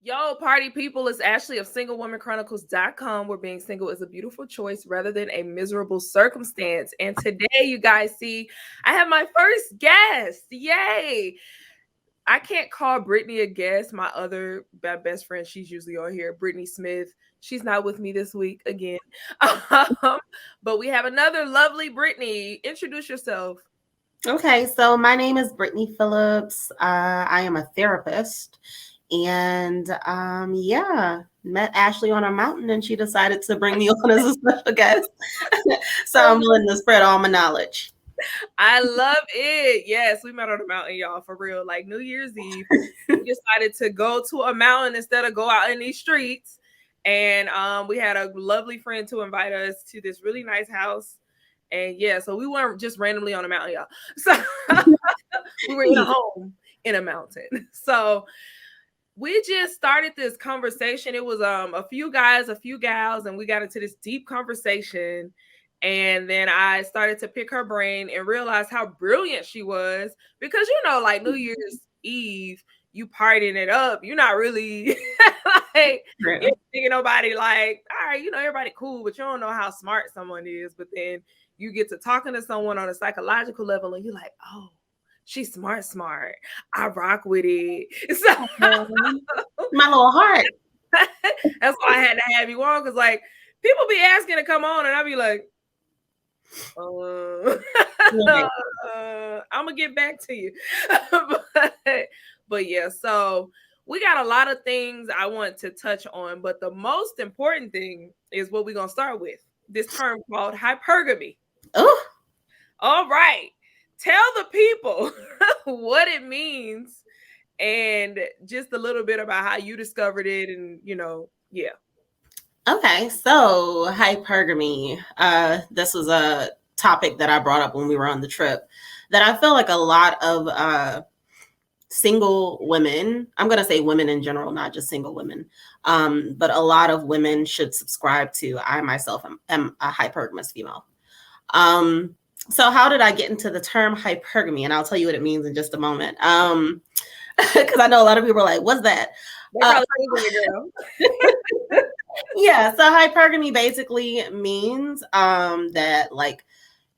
Yo, party people, it's Ashley of SingleWomanChronicles.com, where being single is a beautiful choice rather than a miserable circumstance. And today, you guys see, I have my first guest. Yay! I can't call Brittany a guest. My other best friend, she's usually on here, Brittany Smith. She's not with me this week again. But we have another lovely Brittany. Introduce yourself. Okay, so my name is Brittany Phillips. I am a therapist, and met Ashley on a mountain, and she decided to bring me on as a special guest. So I'm willing to spread all my knowledge. I love it. Yes, we met on a mountain, y'all, for real. Like New Year's Eve, we decided to go to a mountain instead of go out in these streets. And we had a lovely friend to invite us to this really nice house. And yeah, so we weren't just randomly on a mountain, y'all. So we were in a home in a mountain. So we just started this conversation. It was a few guys, a few gals, and we got into this deep conversation. And then I started to pick her brain and realize how brilliant she was. Because, like New Year's Eve, you partying it up. You're not really like, you're thinking nobody like, all right, everybody cool, but you don't know how smart someone is. But then you get to talking to someone on a psychological level and you're like, oh, she's smart. I rock with it. So, my little heart. That's why I had to have you on, because like people be asking to come on and I'll be like, I'm gonna get back to you. but yeah, so we got a lot of things I want to touch on, but the most important thing is what we're gonna start with, this term called hypergamy. Oh, all right. Tell the people what it means and just a little bit about how you discovered it and, yeah. Okay, so hypergamy. This was a topic that I brought up when we were on the trip that I feel like a lot of single women, I'm going to say women in general, not just single women, but a lot of women should subscribe to. I myself am a hypergamous female. So how did I get into the term hypergamy? And I'll tell you what it means in just a moment. Because I know a lot of people are like, what's that? Yeah, so hypergamy basically means that like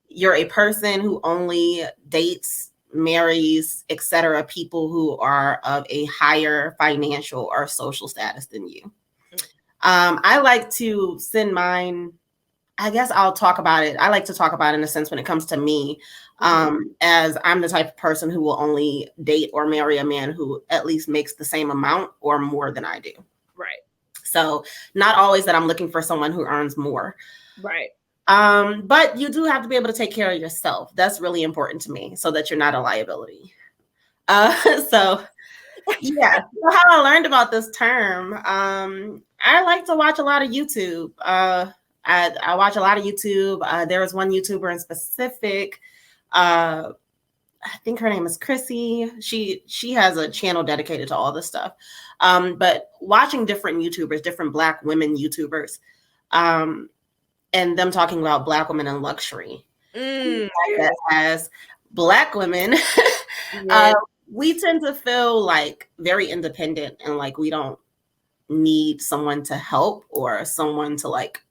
you're a person who only dates, marries, etc., people who are of a higher financial or social status than you. I like to send mine, I guess I'll talk about it. I like to talk about it in a sense when it comes to me, as I'm the type of person who will only date or marry a man who at least makes the same amount or more than I do. Right. So not always that I'm looking for someone who earns more. Right. But you do have to be able to take care of yourself. That's really important to me, so that you're not a liability. So yeah, so how I learned about this term, I like to watch a lot of YouTube. I watch a lot of YouTube. There was one YouTuber in specific. I think her name is Chrissy. She has a channel dedicated to all this stuff. But watching different YouTubers, different Black women YouTubers, and them talking about Black women in luxury. As Black women, we tend to feel like very independent and like we don't need someone to help or someone to like,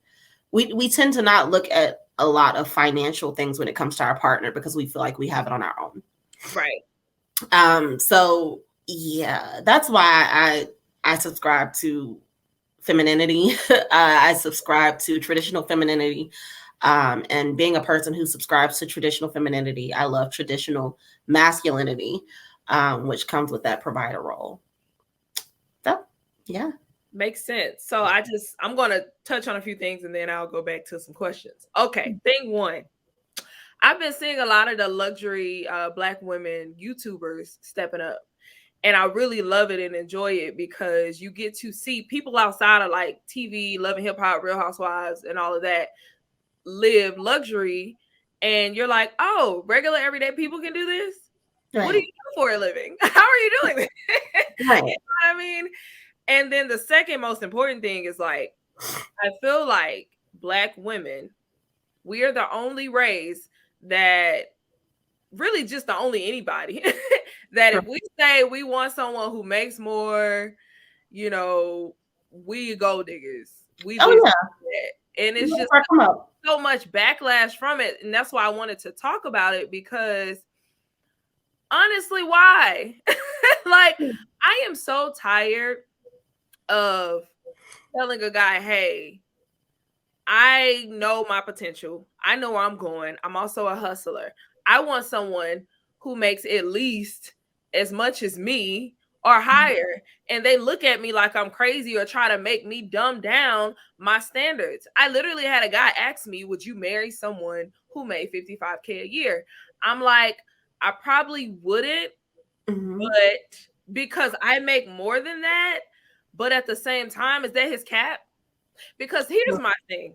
we tend to not look at a lot of financial things when it comes to our partner because we feel like we have it on our own. Right. So yeah, that's why I subscribe to femininity. I subscribe to traditional femininity. And being a person who subscribes to traditional femininity, I love traditional masculinity, which comes with that provider role. So yeah. Makes sense. So I'm going to touch on a few things and then I'll go back to some questions. Okay. Thing one, I've been seeing a lot of the luxury Black women YouTubers stepping up, and I really love it and enjoy it because you get to see people outside of like TV, Love and Hip Hop, Real Housewives and all of that live luxury. And you're like, oh, regular everyday people can do this? Right. What do you do for a living? How are you doing this? Right. You know what I mean? And then the second most important thing is like, I feel like Black women, we are the only race that really just the only anybody that if we say we want someone who makes more you know, we gold diggers. We Oh this yeah. that. And it's just Come up. so much backlash from it. And that's why I wanted to talk about it, because honestly, why? Like, I am so tired of telling a guy, hey, I know my potential. I know where I'm going. I'm also a hustler. I want someone who makes at least as much as me or higher. And they look at me like I'm crazy or try to make me dumb down my standards. I literally had a guy ask me, would you marry someone who made $55K a year? I'm like, I probably wouldn't, but because I make more than that. But at the same time, is that his cap? Because here's my thing.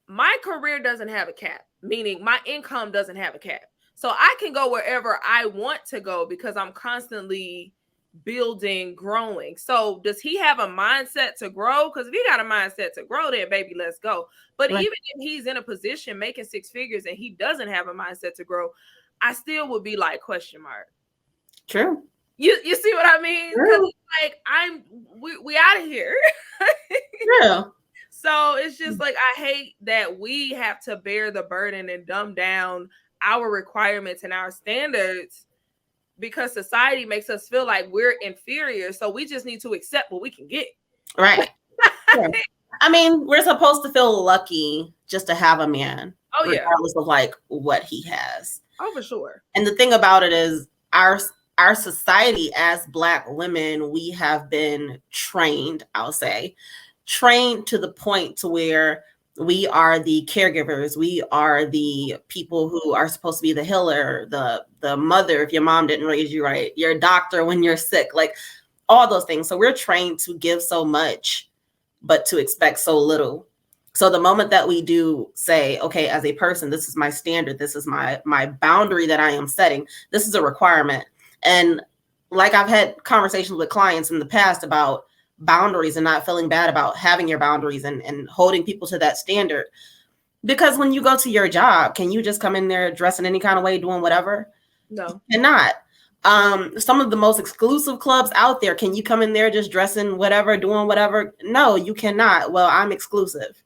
My career doesn't have a cap, meaning my income doesn't have a cap. So I can go wherever I want to go because I'm constantly building, growing. So does he have a mindset to grow? Because if he got a mindset to grow, then baby, let's go. But Right. even if he's in a position making six figures and he doesn't have a mindset to grow, I still would be like, question mark. True. You see what I mean? Because it's like we out of here. True. So it's just like, I hate that we have to bear the burden and dumb down our requirements and our standards because society makes us feel like we're inferior. So we just need to accept what we can get. Right. Sure. I mean, we're supposed to feel lucky just to have a man, regardless of like what he has. Oh, for sure. And the thing about it is our society as Black women, we have been trained, I'll say, trained to the point to where we are the caregivers. We are the people who are supposed to be the healer, the mother if your mom didn't raise you right, your doctor when you're sick, like all those things. So we're trained to give so much, but to expect so little. So the moment that we do say, okay, as a person, this is my standard, this is my boundary that I am setting, this is a requirement. And like I've had conversations with clients in the past about boundaries and not feeling bad about having your boundaries and holding people to that standard. Because when you go to your job, can you just come in there dressing any kind of way, doing whatever? No. You cannot. Some of the most exclusive clubs out there, can you come in there just dressing whatever, doing whatever? No, you cannot. Well, I'm exclusive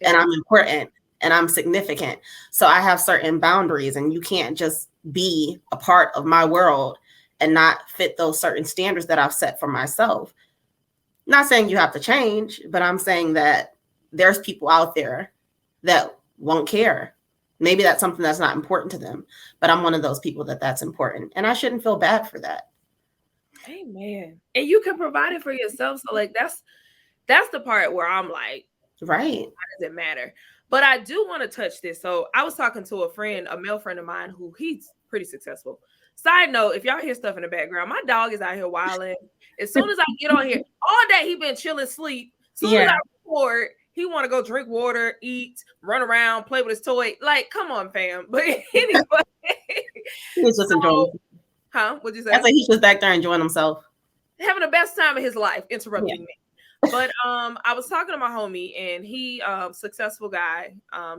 and I'm important and I'm significant. So I have certain boundaries and you can't just be a part of my world and not fit those certain standards that I've set for myself. Not saying you have to change, but I'm saying that there's people out there that won't care. Maybe that's something that's not important to them, but I'm one of those people that's important, and I shouldn't feel bad for that. Amen. And you can provide it for yourself. So like that's the part where I'm like, right? Why does it matter? But I do want to touch this. So I was talking to a friend, a male friend of mine, who he's pretty successful. Side note, if y'all hear stuff in the background, my dog is out here wilding. As soon as I get on here, all day he been chilling, sleep. As soon as I record, he want to go drink water, eat, run around, play with his toy. Like, come on, fam. But anyway, he was just enjoying. Huh? What'd you say? I said he's just back there enjoying himself, having the best time of his life, interrupting me. But I was talking to my homie, and he successful guy,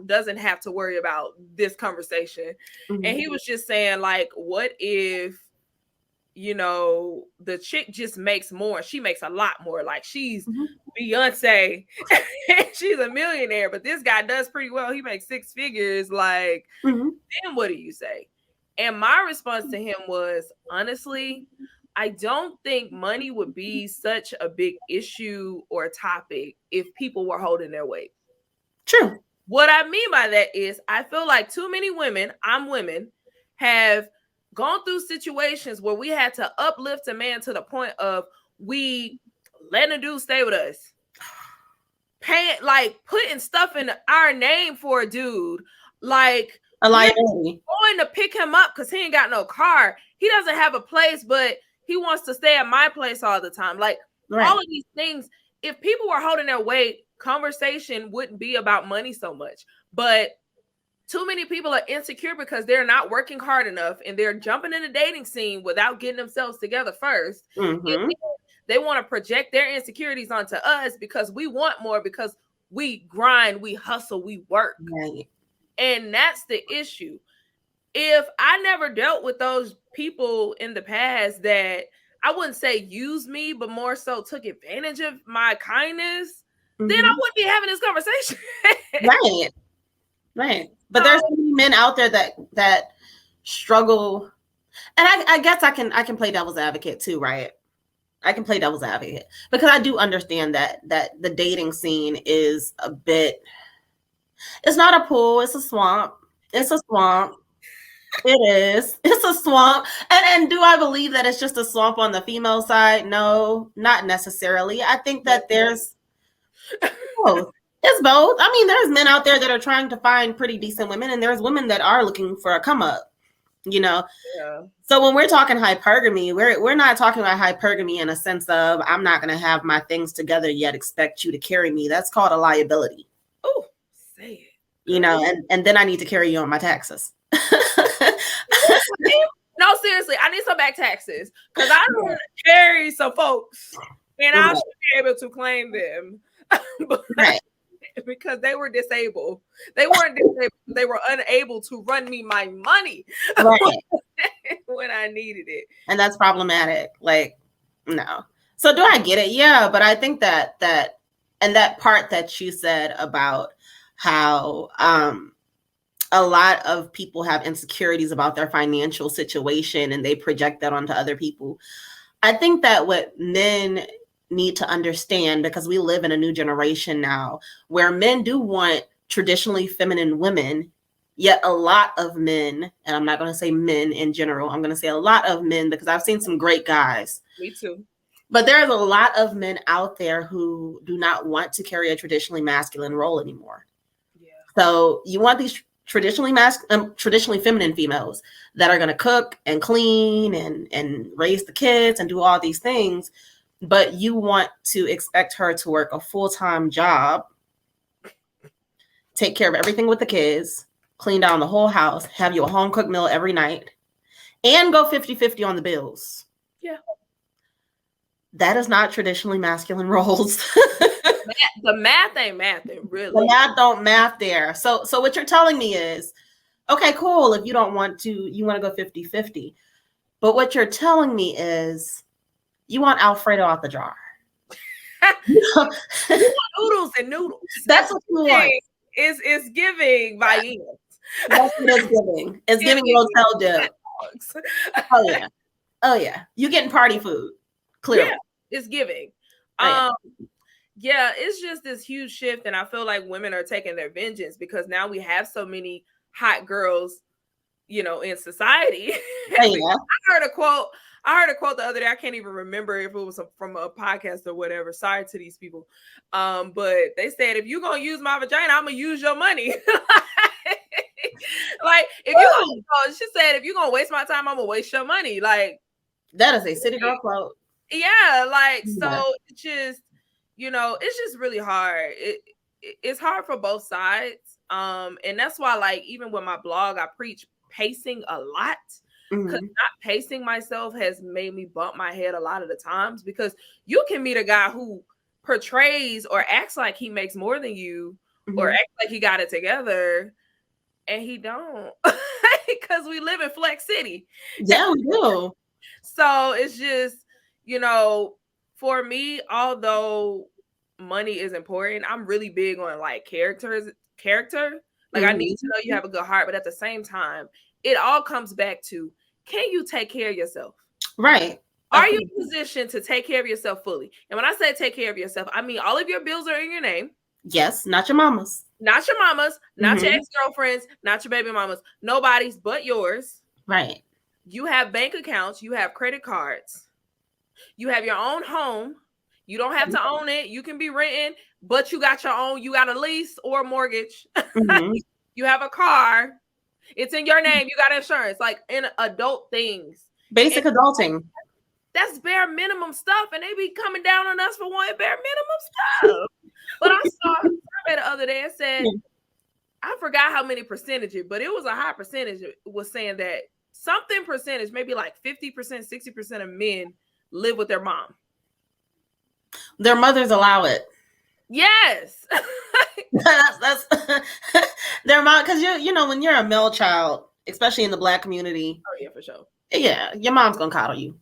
doesn't have to worry about this conversation. And he was just saying, like, what if, you know, the chick just makes more, she makes a lot more, like she's Beyonce and she's a millionaire, but this guy does pretty well, he makes six figures, like then what do you say? And my response to him was, honestly, I don't think money would be such a big issue or topic if people were holding their weight. True. What I mean by that is I feel like too many women, I'm women, have gone through situations where we had to uplift a man to the point of we letting a dude stay with us. Paying, like putting stuff in our name for a dude. Like a liability. Going to pick him up because he ain't got no car. He doesn't have a place, but he wants to stay at my place all the time. Like all of these things, if people were holding their weight, conversation wouldn't be about money so much. But too many people are insecure because they're not working hard enough and they're jumping in the dating scene without getting themselves together first. They want to project their insecurities onto us because we want more, because we grind, we hustle, we work. Right. And that's the issue. If I never dealt with those people in the past that I wouldn't say use me, but more so took advantage of my kindness, then I Mhm. wouldn't be having this conversation. Right. Right. But there's so many men out there that struggle. And I guess I can play devil's advocate too, right? I can play devil's advocate because I do understand that the dating scene is a bit, it's not a pool, it's a swamp. It's a swamp. It is. It's a swamp. And do I believe that it's just a swamp on the female side? No, not necessarily. I think that there's both. It's both. I mean, there's men out there that are trying to find pretty decent women, and there's women that are looking for a come up, you know? Yeah. So when we're talking hypergamy, we're not talking about hypergamy in a sense of I'm not going to have my things together yet, expect you to carry me. That's called a liability. Oh, say it. You know, and then I need to carry you on my taxes. No, seriously, I need some back taxes because I don't carry some folks, and I should be able to claim them. But, right. Because they were disabled. They weren't disabled. They were unable to run me my money Right. when I needed it. And that's problematic. Like, no. So do I get it? Yeah, but I think that and that part that you said about how a lot of people have insecurities about their financial situation and they project that onto other people. I think that what men need to understand, because we live in a new generation now where men do want traditionally feminine women, yet a lot of men, and I'm not going to say men in general, I'm going to say a lot of men because I've seen some great guys. Me too. But there's a lot of men out there who do not want to carry a traditionally masculine role anymore. Yeah. So you want these traditionally feminine females that are going to cook and clean and raise the kids and do all these things, but you want to expect her to work a full-time job, take care of everything with the kids, clean down the whole house, have you a home cooked meal every night, and go 50-50 on the bills. Yeah. That is not traditionally masculine roles. The math ain't mathing, really. The math don't math there. So what you're telling me is, okay, cool. If you don't want to, you want to go 50-50. But what you're telling me is you want Alfredo out the jar. You want noodles and noodles. That's what you want. It's giving by That's what it's giving. It's giving hotel dip. Oh yeah. Oh yeah. You getting party food. Clearly. Yeah, it's giving. Yeah, it's just this huge shift, and I feel like women are taking their vengeance because now we have so many hot girls, you know, in society. Oh, yeah. I heard a quote the other day. I can't even remember if it was from a podcast or whatever. Sorry to these people. But they said, if you're gonna use my vagina, I'm gonna use your money. Like, she said, if you're gonna waste my time, I'm gonna waste your money. Like, that is a city girl quote. Yeah, like, so it's just, you know, it's just really hard. It's hard for both sides. And that's why, like, even with my blog, I preach pacing a lot. Because not pacing myself has made me bump my head a lot of the times, because you can meet a guy who portrays or acts like he makes more than you, or acts like he got it together, and he don't, because we live in Flex City. Yeah, we do. So it's just, you know, for me, although money is important, I'm really big on like character. Like, I need to know you have a good heart, but at the same time, it all comes back to, can you take care of yourself? Right. Are you in a position to take care of yourself fully? And when I say take care of yourself, I mean all of your bills are in your name. Yes, not your mama's. Not your mama's, not your ex-girlfriend's, not your baby mama's, nobody's but yours. Right. You have bank accounts, you have credit cards, you have your own home. You don't have to own it. You can be renting, but you got your own, you got a lease or a mortgage. You have a car. It's in your name. You got insurance, like in adult things. Basic adulting. That's bare minimum stuff. And they be coming down on us for wanting bare minimum stuff. But I saw a survey the other day and said, I forgot how many percentages, but it was a high percentage. It was saying that something percentage, maybe like 50%, 60% of men live with their mom. Their mothers allow it. Yes. that's their mom, because you know, when you're a male child, especially in the Black community. Oh yeah, for sure. Yeah, your mom's gonna coddle you.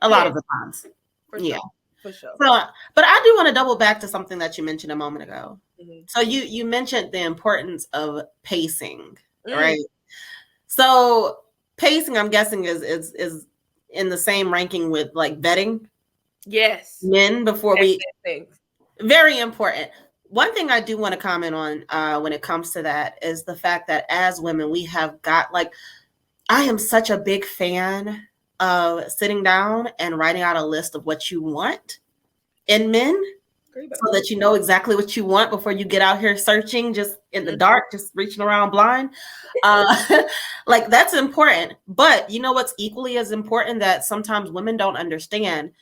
a lot of the times. For yeah. Sure. For sure. So, but I do want to double back to something that you mentioned a moment ago. Mm-hmm. So you mentioned the importance of pacing, right? So pacing, I'm guessing, is in the same ranking with like vetting. Yes. Men before we. Very important. One thing I do want to comment on when it comes to that is the fact that as women, we have got like, I am such a big fan of sitting down and writing out a list of what you want in men so that you know exactly what you want before you get out here searching just in the dark, just reaching around blind. Like that's important. But you know what's equally as important that sometimes women don't understand?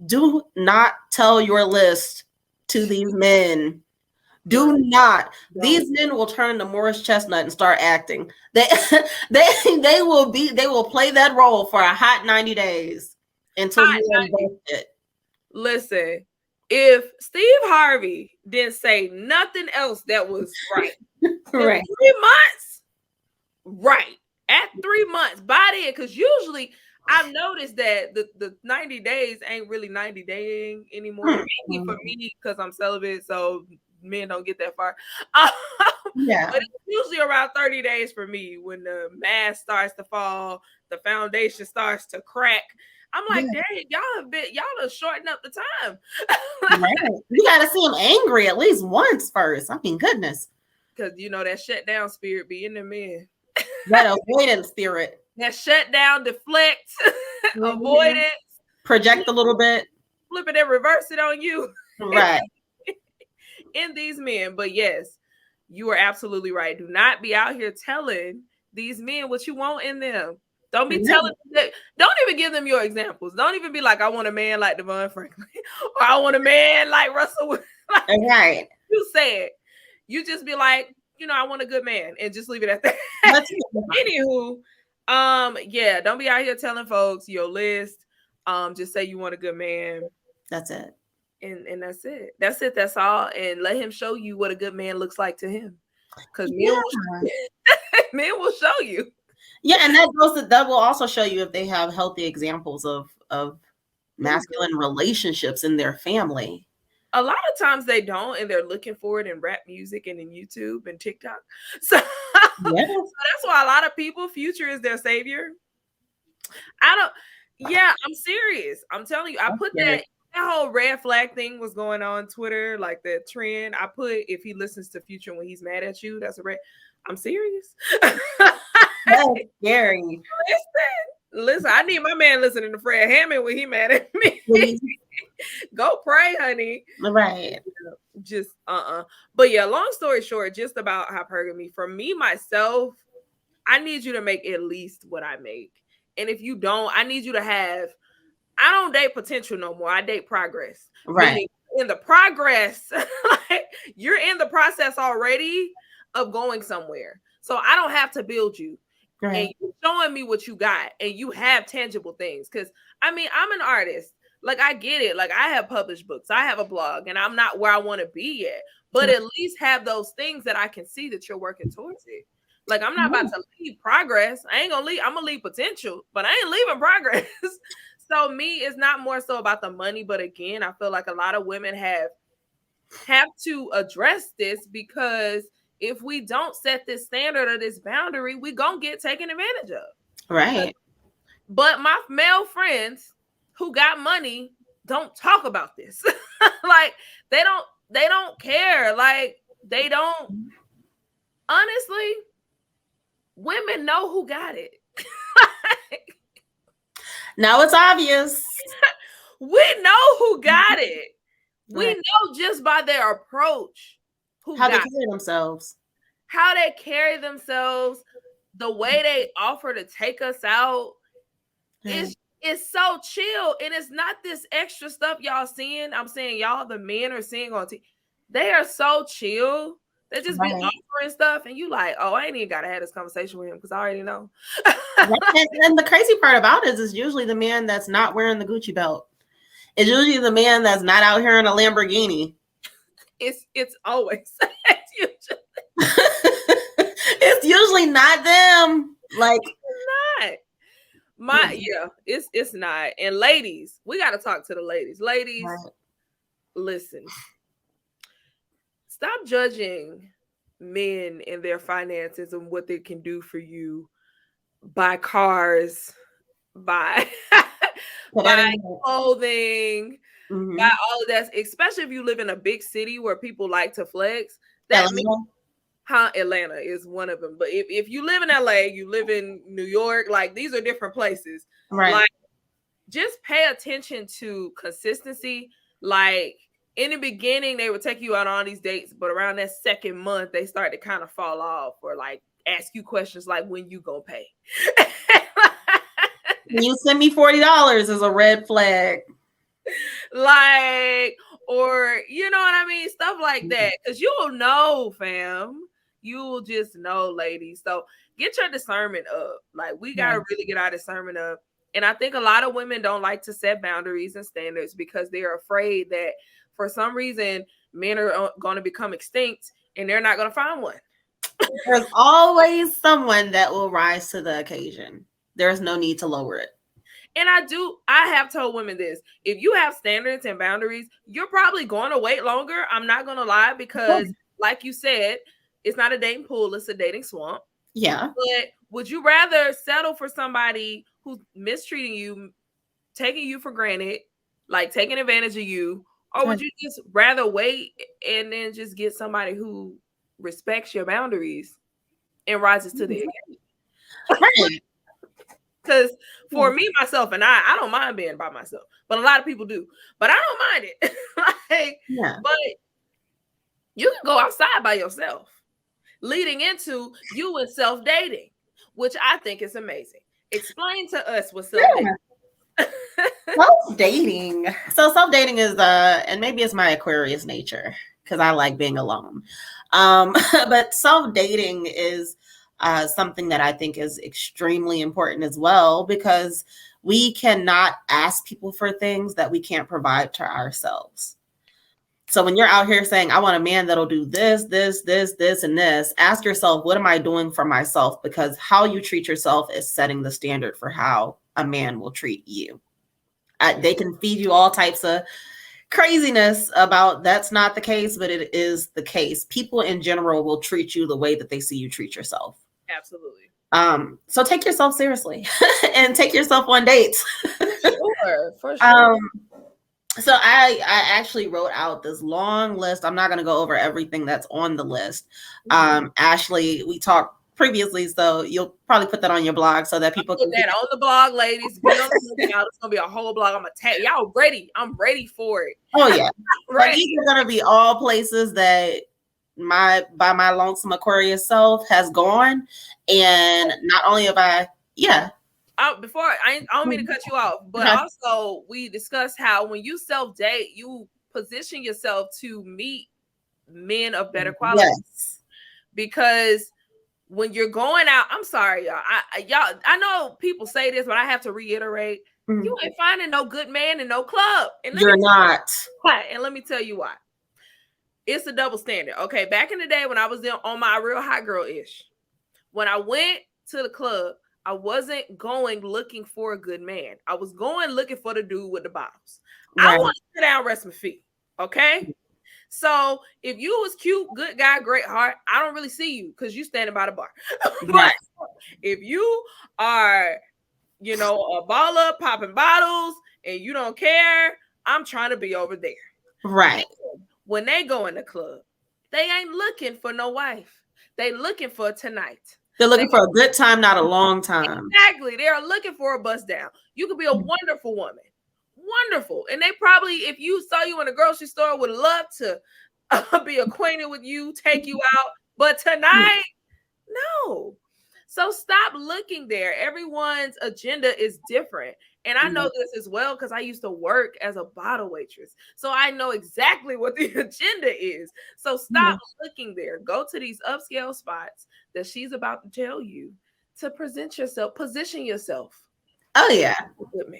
Do not tell your list to these men. Do not. These men will turn into Morris Chestnut and start acting. They will play that role for a hot 90 days until you invest it. Listen, if Steve Harvey didn't say nothing else that was right, right. 3 months, right. At 3 months, by then, because usually I've noticed that the 90 days ain't really 90 days anymore. Maybe for me, because I'm celibate, so men don't get that far. Yeah. But it's usually around 30 days for me when the mask starts to fall, the foundation starts to crack. I'm like, dang, y'all have shortened up the time. Right. You gotta see him angry at least once first. I mean, goodness. Because you know that shutdown spirit be in the men. That avoidance spirit. That shutdown, deflect, avoidance. Project a little bit. Flip it and reverse it on you. Right. In these men. But yes, you are absolutely right. Do not be out here telling these men what you want in them. Don't be telling them. Don't even give them your examples. Don't even be like, I want a man like Devon Franklin, or I want a man like Russell. Like, right. You say it. You just be like, I want a good man, and just leave it at that. Anywho, yeah, don't be out here telling folks your list. Just say you want a good man. That's it. And that's it. That's all. And let him show you what a good man looks like to him. Because men will show you. Yeah, and that will also show you if they have healthy examples of masculine relationships in their family. A lot of times they don't, and they're looking for it in rap music and in YouTube and TikTok. So, so that's why a lot of people, Future is their savior. I'm serious. I'm telling you, I put that whole red flag thing was going on Twitter, like the trend. I put, if he listens to Future when he's mad at you, that's a red. I'm serious. That's scary. Listen, I need my man listening to Fred Hammond when he mad at me. Go pray, honey. Right. Just But yeah, long story short, just about hypergamy. For me, myself, I need you to make at least what I make. And if you don't, I need you to have, I don't date potential no more. I date progress. Right. Meaning in the progress, like you're in the process already of going somewhere. So I don't have to build you. Right. And you're showing me what you got, and you have tangible things. Because I mean, I'm an artist. Like, I get it. Like, I have published books. I have a blog, and I'm not where I want to be yet. But at least have those things that I can see that you're working towards it. Like, I'm not about to leave progress. I ain't gonna leave. I'm gonna leave potential, but I ain't leaving progress. So me, it's not more so about the money. But again, I feel like a lot of women have to address this, because if we don't set this standard or this boundary, we gonna get taken advantage of. Right. But my male friends who got money don't talk about this. Like, they don't care. Like, they don't. Honestly, women know who got it. Now it's obvious. We know who got it. We know just by their approach how they carry themselves. How they carry themselves, the way they offer to take us out. It's so chill, and it's not this extra stuff y'all seeing. I'm saying y'all, the men are seeing on TV. They are so chill. They just be offering stuff, and you like, oh, I ain't even gotta have this conversation with him because I already know. And the crazy part about it is usually the man that's not wearing the Gucci belt. It's usually the man that's not out here in a Lamborghini. It's always it's usually not them. Like, it's not. It's not. And ladies, we got to talk to the ladies. Ladies, Right. listen. Stop judging men and their finances and what they can do for you by cars, by by clothing, by all of that, especially if you live in a big city where people like to flex. That means Atlanta is one of them. But if you live in LA, you live in New York, like these are different places. Right. Like just pay attention to consistency. Like in the beginning, they would take you out on these dates, but around that second month, they start to kind of fall off or like ask you questions like when you gonna pay. You send me $40 is a red flag. Like, or you know what I mean? Stuff like that. Because you will know, fam. You will just know, ladies. So get your discernment up. Like, we gotta really get our discernment up. And I think a lot of women don't like to set boundaries and standards because they're afraid that for some reason men are going to become extinct and they're not going to find one. There's always someone that will rise to the occasion. There's no need to lower it. And I have told women this. If you have standards and boundaries, you're probably going to wait longer. I'm not going to lie because like you said, it's not a dating pool, it's a dating swamp. Yeah. But would you rather settle for somebody who's mistreating you, taking you for granted, like taking advantage of you, or would you just rather wait and then just get somebody who respects your boundaries and rises to the occasion? Right. Because for me, myself, and I don't mind being by myself, but a lot of people do. But I don't mind it. But you can go outside by yourself, leading into you and self-dating, which I think is amazing. Explain to us what self-dating is. Self-dating. So self-dating is and maybe it's my Aquarius nature because I like being alone. But self-dating is something that I think is extremely important as well, because we cannot ask people for things that we can't provide to ourselves. So when you're out here saying, I want a man that'll do this, this, this, this, and this, ask yourself, what am I doing for myself? Because how you treat yourself is setting the standard for how a man will treat you. They can feed you all types of craziness about that's not the case, but it is the case. People in general will treat you the way that they see you treat yourself. Absolutely. So take yourself seriously and take yourself on dates. For sure. So I actually wrote out this long list. I'm not going to go over everything that's on the list. Ashley, we talked previously, so you'll probably put that on your blog so that people can put that on the blog, ladies. Be on the lookout. It's gonna be a whole blog. I'm gonna tag y'all ready. I'm ready for it. Oh yeah. But these are gonna be all places that my lonesome Aquarius self has gone. And not only have I before I don't mean to cut you off, but also we discussed how when you self-date, you position yourself to meet men of better quality. Yes. Because when you're going out, I'm sorry, y'all. I know people say this, but I have to reiterate: you ain't finding no good man in no club. And you're not. And let me tell you why. It's a double standard. Okay, back in the day when I was on my real hot girl-ish, when I went to the club, I wasn't going looking for a good man. I was going looking for the dude with the bottles. Right. I want to sit down, rest my feet. Okay. So if you was cute, good guy, great heart, I don't really see you because you standing by the bar. But if you are, a baller popping bottles and you don't care, I'm trying to be over there. Right. When they go in the club, they ain't looking for no wife. They looking for tonight. They're looking for a good time, not a long time. Exactly. They are looking for a bust down. You could be a wonderful woman. Wonderful. And they probably, if you saw you in a grocery store, would love to be acquainted with you, take you out. But tonight, no. So stop looking there. Everyone's agenda is different. And I know this as well because I used to work as a bottle waitress. So I know exactly what the agenda is. So stop looking there. Go to these upscale spots that she's about to tell you to present yourself, position yourself. Oh, yeah. Good man.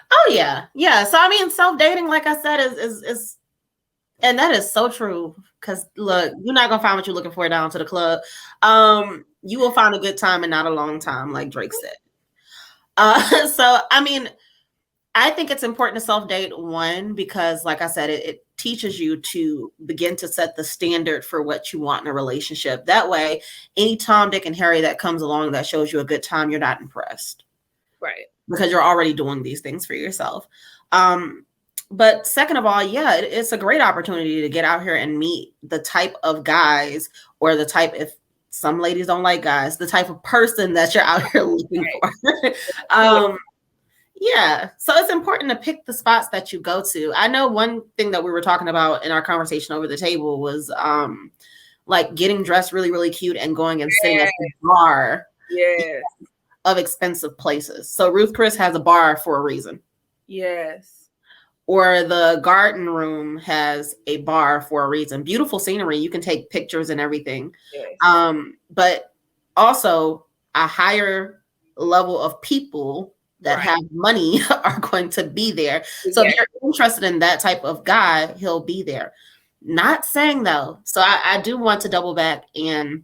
Oh, yeah. Yeah. So, I mean, self-dating, like I said, is and that is so true. Because, look, you're not going to find what you're looking for down to the club. You will find a good time and not a long time, like Drake said. So, I mean, I think it's important to self-date, one, because like I said, it teaches you to begin to set the standard for what you want in a relationship. That way, any Tom, Dick, and Harry that comes along that shows you a good time, you're not impressed. Right. Because you're already doing these things for yourself. But second of all, yeah, it's a great opportunity to get out here and meet the type of guys, or the type, if some ladies don't like guys, the type of person that you're out here looking for. Yeah. So it's important to pick the spots that you go to. I know one thing that we were talking about in our conversation over the table was like getting dressed really, really cute and going and sitting at the bar of expensive places. So Ruth Chris has a bar for a reason. Yes. Or the garden room has a bar for a reason. Beautiful scenery. You can take pictures and everything. Yes. But also a higher level of people that have money are going to be there. Exactly. So if you're interested in that type of guy, he'll be there. Not saying though, so I do want to double back and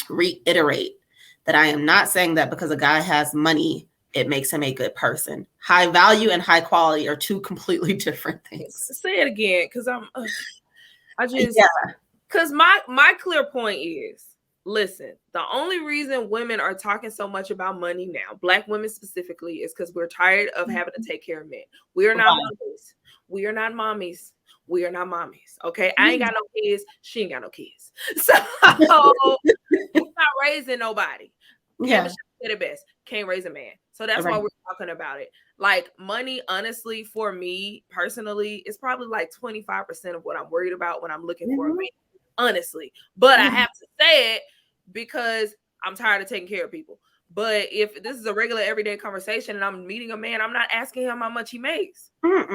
reiterate that I am not saying that because a guy has money, it makes him a good person. High value and high quality are two completely different things. Say it again, because because my clear point is, listen, the only reason women are talking so much about money now, Black women specifically, is because we're tired of having to take care of men. We are not mommies. We are not mommies. We are not mommies. Okay. I ain't got no kids. She ain't got no kids. So you're not raising nobody. Michelle said it best. Can't raise a man. So that's why we're talking about it. Like money, honestly, for me personally, is probably like 25% of what I'm worried about when I'm looking for a man. Honestly. But I have to say it because I'm tired of taking care of people. But if this is a regular everyday conversation and I'm meeting a man, I'm not asking him how much he makes. But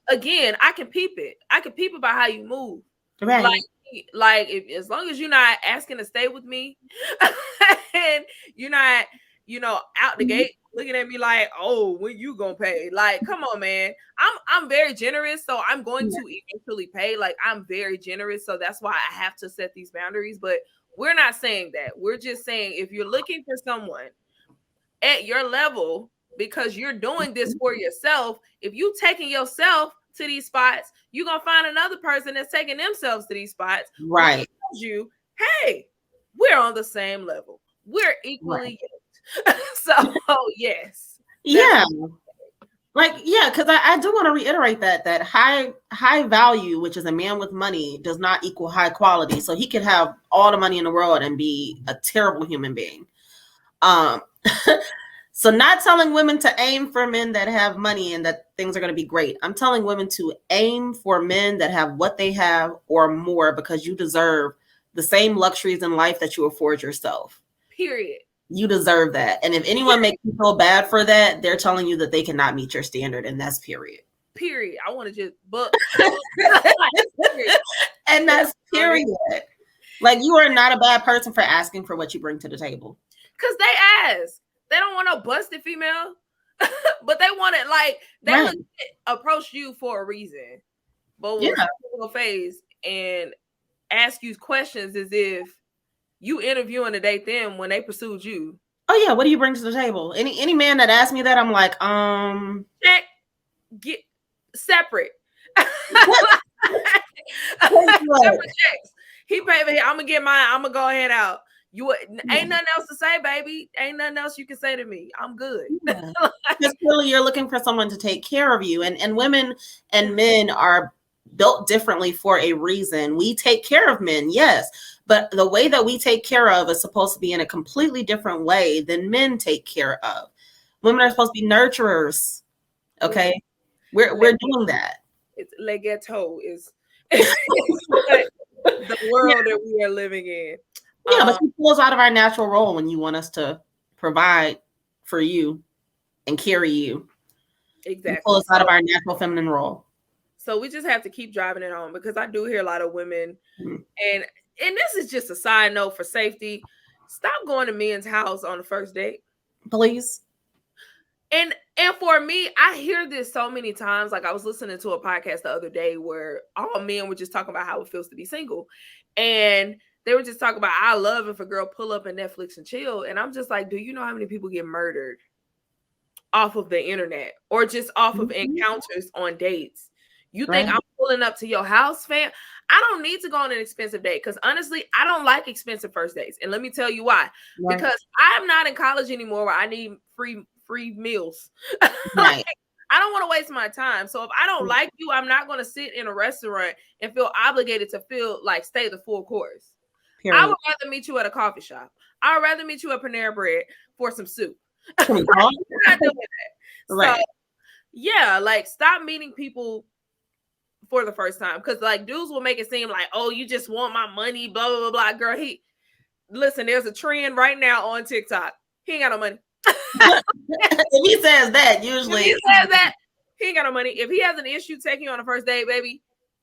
again, I can peep it. I can peep about how you move. Right. Like if, as long as you're not asking to stay with me and you're not, out the gate looking at me like, oh, when you gonna pay? Like, come on, man. I'm very generous, so I'm going to eventually pay. Like, I'm very generous, so that's why I have to set these boundaries. But we're not saying that. We're just saying if you're looking for someone at your level because you're doing this for yourself, if you taking yourself to these spots, you're gonna find another person that's taking themselves to these spots. Right. Which tells you, hey, we're on the same level. We're equally yoked. So yes. Yeah. Because I do want to reiterate that high value, which is a man with money, does not equal high quality. So he could have all the money in the world and be a terrible human being. So not telling women to aim for men that have money and that things are going to be great. I'm telling women to aim for men that have what they have or more, because you deserve the same luxuries in life that you afford yourself. Period. You deserve that. And if anyone makes you feel bad for that, they're telling you that they cannot meet your standard, and that's period. Period. I want to just and that's period. Like, you are not a bad person for asking for what you bring to the table. Because they ask. They don't want no busted female. But they want it like they approach you for a reason. But will your face and ask you questions as if you interviewing to date them when they pursued you. Oh yeah, what do you bring to the table? Any man that asks me that, I'm like, check, get separate. Separate checks. He paid for it. I'm gonna get mine. I'm gonna go ahead out. You ain't nothing else to say, baby. Ain't nothing else you can say to me. I'm good. Because clearly you're looking for someone to take care of you, and women and men are built differently for a reason. We take care of men, yes, but the way that we take care of is supposed to be in a completely different way than men take care of. Women are supposed to be nurturers. Okay, we're doing that. It's le ghetto is the world that we are living in. Yeah, but you pull us out of our natural role when you want us to provide for you and carry you. Exactly. You pull us out of our natural feminine role. So we just have to keep driving it home, because I do hear a lot of women, and this is just a side note for safety. Stop going to men's house on the first date, please. And for me, I hear this so many times. Like, I was listening to a podcast the other day where all men were just talking about how it feels to be single, and they were just talking about, I love if a girl pull up and Netflix and chill. And I'm just like, do you know how many people get murdered off of the internet or just off of Mhm. encounters on dates. You think Right. I'm pulling up to your house, fam? I don't need to go on an expensive date because honestly, I don't like expensive first dates. And let me tell you why. Right. Because I'm not in college anymore where I need free meals. Right. Like, I don't want to waste my time. So if I don't like you, I'm not going to sit in a restaurant and feel obligated to feel like stay the full course. I Period. would rather meet you at a coffee shop. I would rather meet you at Panera Bread for some soup. Can we Like, talk? we're not doing that. So Right. yeah, like stop meeting people for the first time because like dudes will make it seem like, oh, you just want my money, blah blah blah blah. Girl, listen. There's a trend right now on TikTok. He ain't got no money. If he says that, usually If he says that, he ain't got no money. If he has an issue taking you on a first date, baby,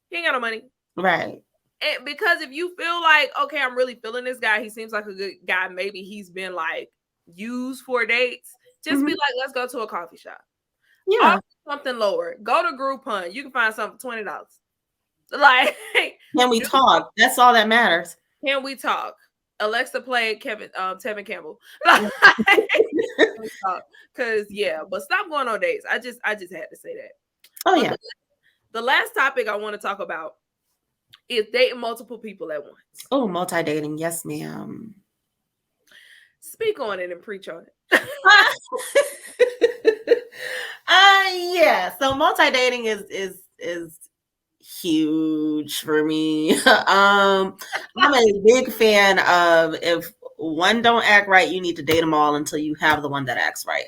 he ain't got no money. right. And because if you feel like, okay, I'm really feeling this guy, he seems like a good guy. Maybe he's been like used for dates. Just be like, let's go to a coffee shop. Yeah. Offer something lower. Go to Groupon. You can find something for $20. Like, Can we talk? That's all that matters. can we talk? Alexa, play Tevin Campbell. Because yeah, but stop going on dates. I just had to say that. Oh But yeah. the last topic I want to talk about is dating multiple people at once. Oh, multi-dating. Yes, ma'am. Speak on it and preach on it. Yeah. So multi-dating is huge for me. I'm a big fan of if one don't act right, you need to date them all until you have the one that acts right.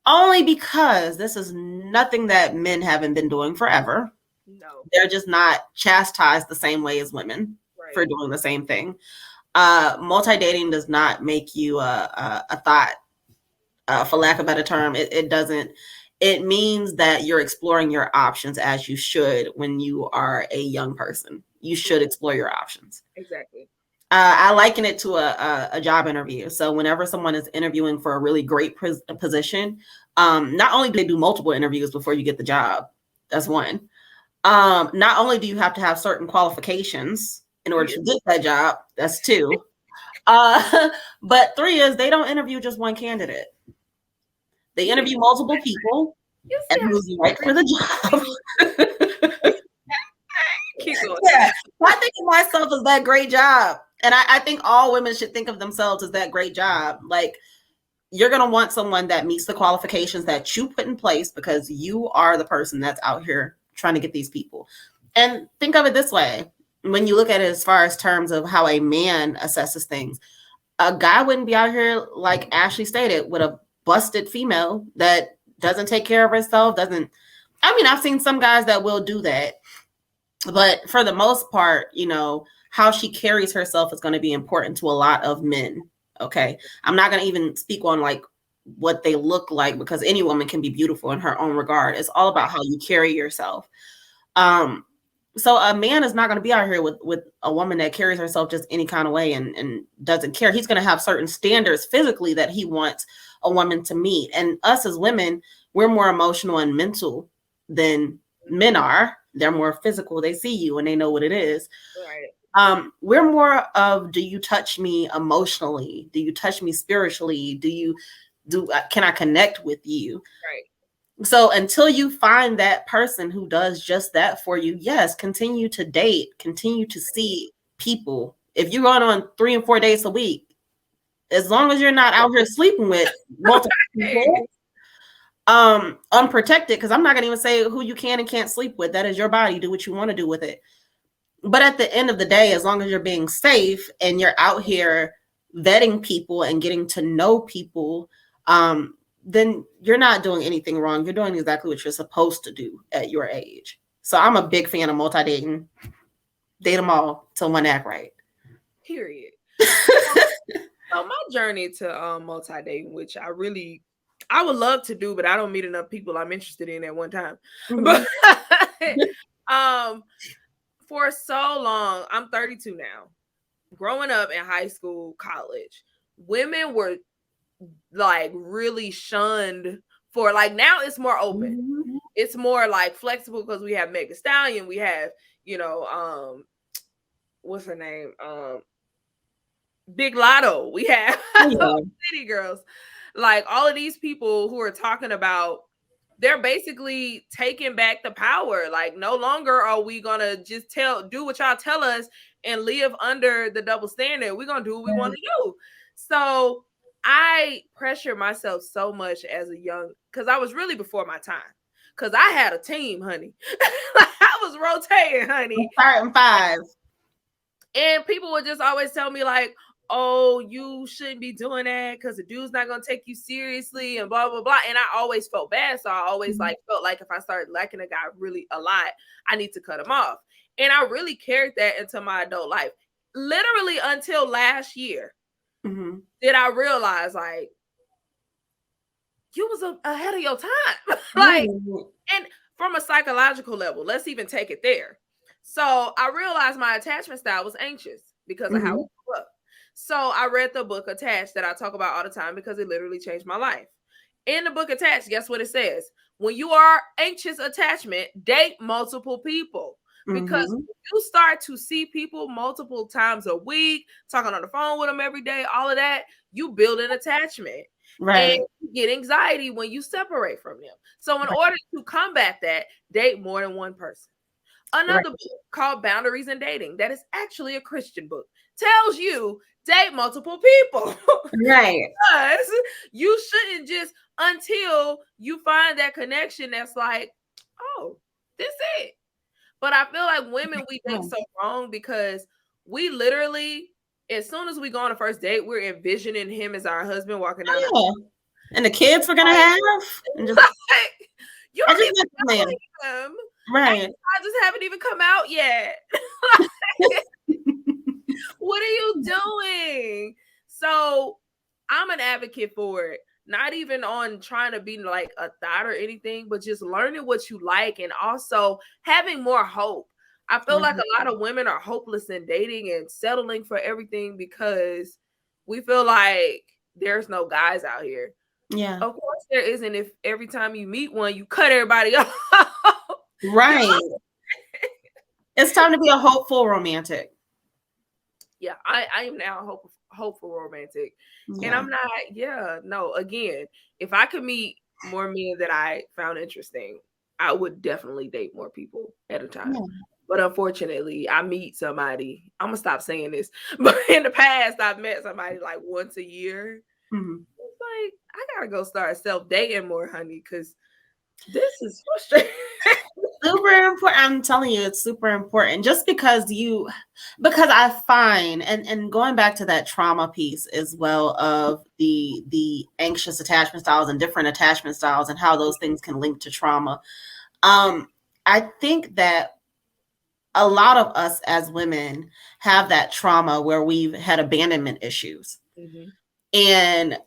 Only because this is nothing that men haven't been doing forever. No. They're just not chastised the same way as women for doing the same thing. Multi-dating does not make you a thought, for lack of a better term. It doesn't. It means that you're exploring your options as you should when you are a young person. You should explore your options. Exactly. I liken it to a job interview. So whenever someone is interviewing for a really great position, not only do they do multiple interviews before you get the job, that's one. Not only do you have to have certain qualifications in order to get that job, that's two. But three is they don't interview just one candidate. They interview multiple people and who's right for the job. Keep going. Yeah, I think of myself as that great job. And I think all women should think of themselves as that great job. Like, you're going to want someone that meets the qualifications that you put in place because you are the person that's out here trying to get these people. And think of it this way. When you look at it as far as terms of how a man assesses things, a guy wouldn't be out here, like Ashley stated, with a busted female that doesn't take care of herself, I've seen some guys that will do that. But for the most part, how she carries herself is going to be important to a lot of men. Okay. I'm not going to even speak on like what they look like because any woman can be beautiful in her own regard. It's all about how you carry yourself. So a man is not going to be out here with a woman that carries herself just any kind of way and doesn't care. He's going to have certain standards physically that he wants a woman to meet. And us as women, we're more emotional and mental than men are. They're more physical. They see you and they know what it is. Right. We're more of, do you touch me emotionally? Do you touch me spiritually? Can I connect with you? Right. So until you find that person who does just that for you, yes, continue to date, continue to see people. If you're going on 3 and 4 days a week, as long as you're not out here sleeping with multiple people, unprotected, because I'm not going to even say who you can and can't sleep with. That is your body. Do what you want to do with it. But at the end of the day, as long as you're being safe and you're out here vetting people and getting to know people, then you're not doing anything wrong. You're doing exactly what you're supposed to do at your age. So I'm a big fan of multi-dating. Date them all till one act right. Period. So my journey to multi-dating, which I would love to do, but I don't meet enough people I'm interested in at one time. Mm-hmm. But for so long, I'm 32 now. Growing up in high school, college, women were like really shunned for, like, now it's more open. Mm-hmm. It's more like flexible because we have Meg Thee Stallion, we have, what's her name? Big Lotto. We have City Girls. Like all of these people who are talking about, they're basically taking back the power. Like no longer are we gonna just do what y'all tell us and live under the double standard. We're gonna do what we want to do. So I pressure myself so much as a young, because I was really before my time. Because I had a team, honey. I was rotating, honey. Starting five. And people would just always tell me like, oh, you shouldn't be doing that because the dude's not going to take you seriously and blah, blah, blah. And I always felt bad. So I always like felt like if I started liking a guy really a lot, I need to cut him off. And I really carried that into my adult life. Literally until last year did I realize like, you was ahead of your time. Like, and from a psychological level, let's even take it there. So I realized my attachment style was anxious because of how I grew up. So I read the book Attached that I talk about all the time because it literally changed my life. In the book Attached, guess what it says? When you are anxious attachment, date multiple people. Because you start to see people multiple times a week, talking on the phone with them every day, all of that, you build an attachment. Right. And you get anxiety when you separate from them. So in order to combat that, date more than one person. Another book called Boundaries in Dating, that is actually a Christian book, tells you date multiple people. Right. Because you shouldn't just, until you find that connection that's like, oh, this is it. But I feel like women, we think so wrong because we literally, as soon as we go on a first date, we're envisioning him as our husband walking down the and the kids we're gonna have. And just, you don't even know him. Right. I just haven't even come out yet. What are you doing? So I'm an advocate for it. Not even on trying to be like a thought or anything, but just learning what you like and also having more hope. I feel like a lot of women are hopeless in dating and settling for everything because we feel like there's no guys out here. Yeah. Of course there isn't if every time you meet one, you cut everybody off. Right. It's time to be a hopeful romantic. Yeah, I am now hopeful romantic. Yeah. And I'm not, again, if I could meet more men that I found interesting, I would definitely date more people at a time. Yeah. But unfortunately, I meet somebody, I'm gonna stop saying this, but in the past, I've met somebody like once a year. It's like, I gotta go start self-dating more, honey, because this is frustrating. Super important. I'm telling you, it's super important. Just because I find, and going back to that trauma piece as well of the anxious attachment styles and different attachment styles and how those things can link to trauma. I think that a lot of us as women have that trauma where we've had abandonment issues. And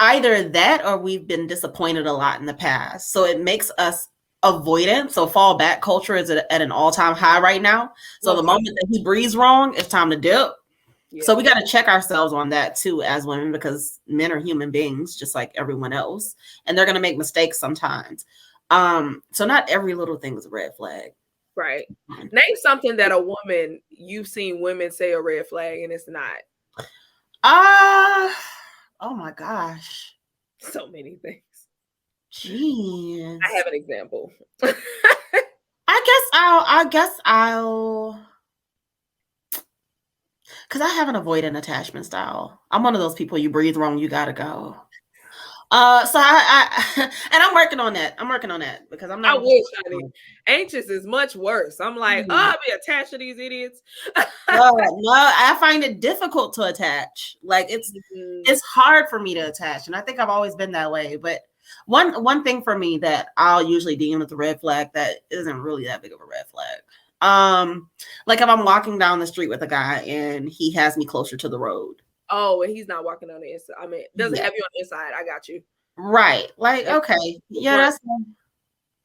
either that or we've been disappointed a lot in the past. So it makes us avoidant. So fallback culture is at an all-time high right now. So the moment that he breathes wrong, it's time to dip. Yeah. So we got to check ourselves on that too as women, because men are human beings just like everyone else, and they're going to make mistakes sometimes. So not every little thing is a red flag. Right. Name something that a woman, you've seen women say a red flag and it's not. Oh my gosh. So many things. Jeez. I have an example. I guess I'll because I have an avoidant attachment style. I'm one of those people, you breathe wrong, you gotta go. So I and I'm working on that. Because I'm not. I wish, honey. Anxious is much worse. I'm like, I'll be attached to these idiots. No, I find it difficult to attach. Like it's hard for me to attach, and I think I've always been that way. But one thing for me that I'll usually deem as a red flag that isn't really that big of a red flag. Like if I'm walking down the street with a guy and he has me closer to the road. Oh, and he's not walking on the inside. I mean, doesn't have you on the inside. I got you. Right. Like, okay. Yeah,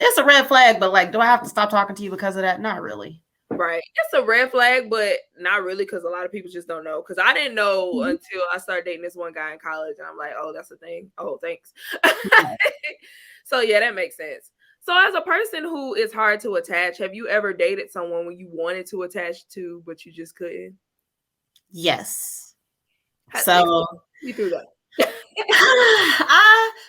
it's a red flag, but like, do I have to stop talking to you because of that? Not really. Right. It's a red flag, but not really, because a lot of people just don't know. Because I didn't know until I started dating this one guy in college. And I'm like, oh, that's a thing. Oh, thanks. So yeah, that makes sense. So as a person who is hard to attach, have you ever dated someone when you wanted to attach to, but you just couldn't? Yes. So you through that.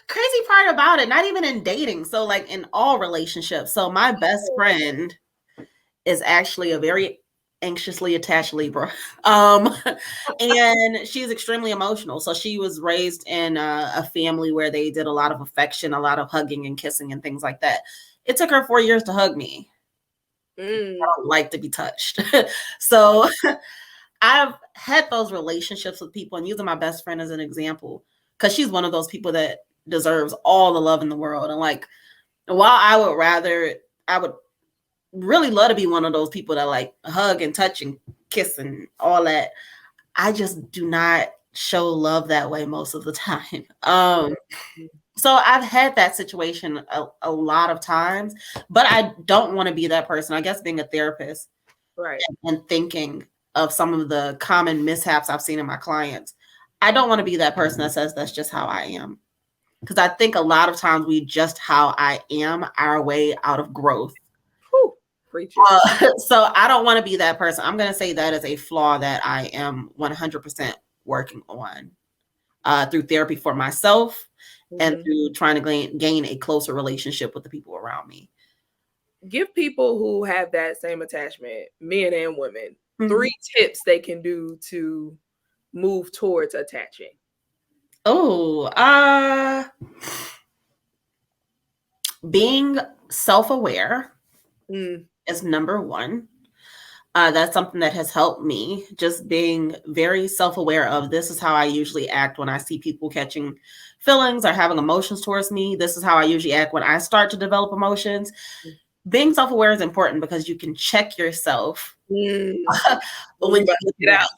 Crazy part about it, not even in dating. So like in all relationships. So my best friend is actually a very anxiously attached Libra. And she's extremely emotional. So she was raised in a family where they did a lot of affection, a lot of hugging and kissing and things like that. It took her 4 years to hug me. I don't like to be touched. So I've had those relationships with people, and using my best friend as an example, because she's one of those people that deserves all the love in the world. And like, while I would really love to be one of those people that like hug and touch and kiss and all that, I just do not show love that way most of the time. So I've had that situation a lot of times, but I don't want to be that person. I guess being a therapist, right, and thinking of some of the common mishaps I've seen in my clients, I don't want to be that person that says that's just how I am. Because I think a lot of times we just how I am our way out of growth. Whew. So I don't want to be that person. I'm going to say that is a flaw that I am 100% working on through therapy for myself and through trying to gain a closer relationship with the people around me. Give people who have that same attachment, men and women, 3 tips they can do to move towards attaching. Being self-aware is number one. That's something that has helped me, just being very self-aware of this is how I usually act when I see people catching feelings or having emotions towards me. This is how I usually act when I start to develop emotions. Being self-aware is important because you can check yourself when you get out.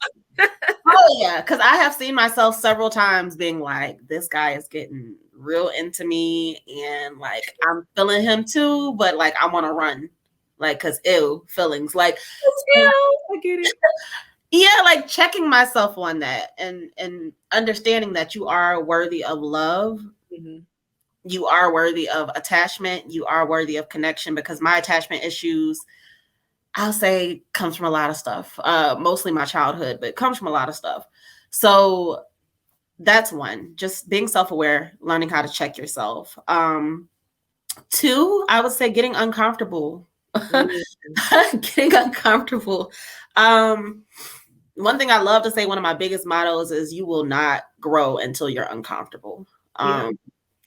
Oh yeah, because I have seen myself several times being like, this guy is getting real into me and like I'm feeling him too, but like I want to run. Like, cause ew, feelings. Like, I get it. Yeah, like checking myself on that and understanding that you are worthy of love. You are worthy of attachment. You are worthy of connection, because my attachment issues, I'll say, comes from a lot of stuff. Mostly my childhood, but it comes from a lot of stuff. So that's one, just being self-aware, learning how to check yourself. 2, I would say getting uncomfortable. Getting uncomfortable. One thing I love to say, one of my biggest mottos is you will not grow until you're uncomfortable.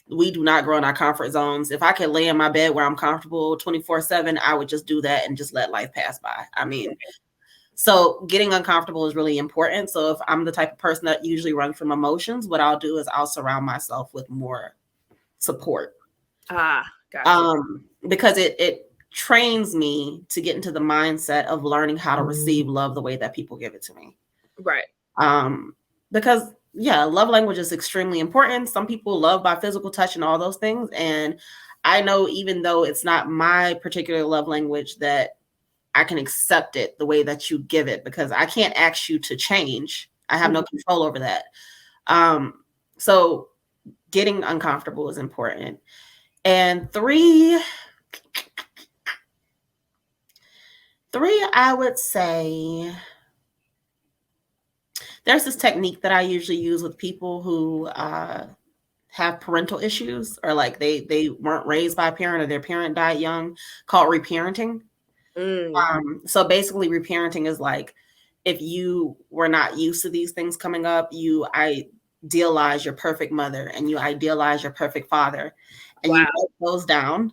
We do not grow in our comfort zones. If I could lay in my bed where I'm comfortable 24/7, I would just do that and just let life pass by. I mean, so getting uncomfortable is really important. So if I'm the type of person that usually runs from emotions, what I'll do is I'll surround myself with more support. Gotcha. Because it trains me to get into the mindset of learning how to receive love the way that people give it to me. Right. Because yeah, love language is extremely important. Some people love by physical touch and all those things. And I know, even though it's not my particular love language, that I can accept it the way that you give it, because I can't ask you to change. I have no control over that. So getting uncomfortable is important. And 3, I would say, there's this technique that I usually use with people who have parental issues, or like they weren't raised by a parent or their parent died young, called reparenting. So basically reparenting is like, if you were not used to these things coming up, you idealize your perfect mother and you idealize your perfect father, and you write those down.